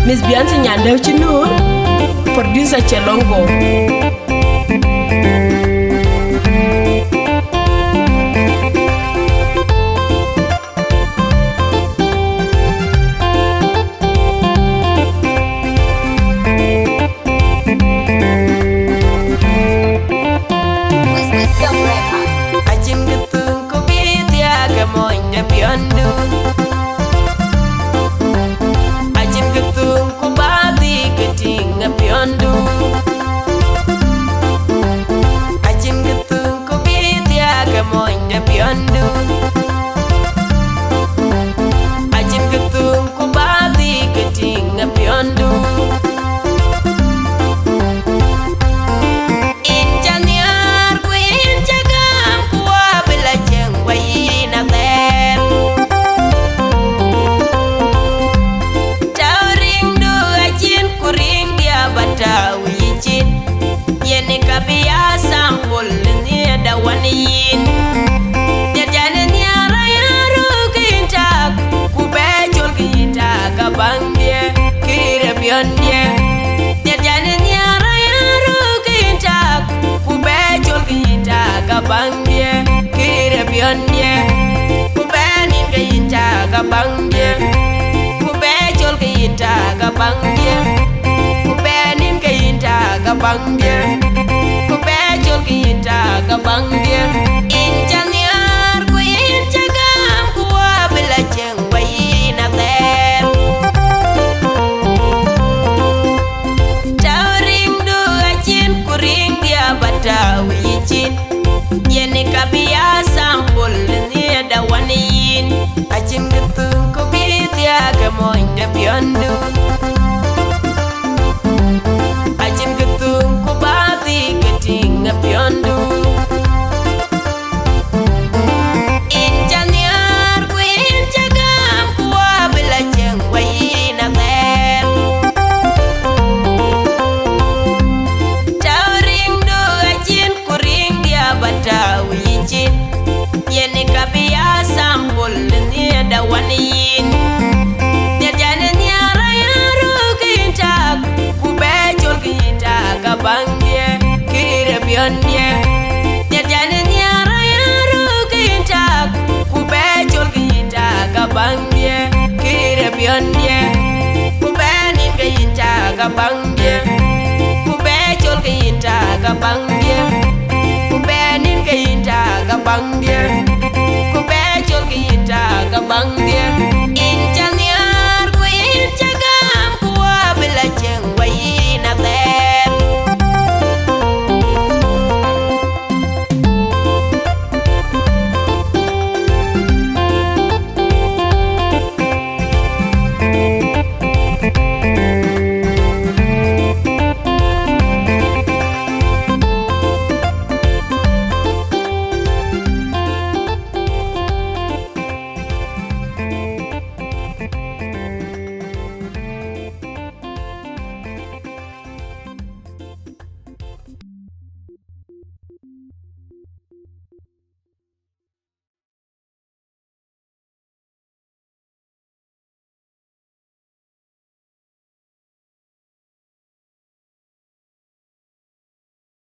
Miss Beyonce Nyandau Chinur, producer Chelongo. Ajin getung ko bitia gamonya biondu. Ajin getung ko bati keting biondu. Ajin getung ko bitia gamonya biondu. Ajin getung ko bati keting biondu. Bangye, kire bionye, kubenin kayinta kabangye, kubejol kayinta kabangye, kubenin kayinta kabangye, kubejol kayinta kabangye. Injanyar ku injagam kuwa bila jeng bayi nakter. Tauring du ajin kuring dia batawi ijin. Yeni kabia sampul ni ada waniin. Ajin getung ko bitia gamonya biondu. Ajin getung ko bati keting biondu. Injanyar ku injagam kuwa bila jeng wayi nakter. Tauring du ajin kuring dia batawi ijin. Yeni kabia sampul ni ada waniin. Jajane nyara yaru kintak kubejol kintak kabangye kire bionye. Jajane nyara yaru kintak kubejol kintak kabangye kire bionye. Kubenin kintak kabangye kubejol kintak kabangye. Kubenin kayinta kabangye, kubejol kayinta kabangye. Injanyar ku injagam kuwa bila jeng bayi nakter.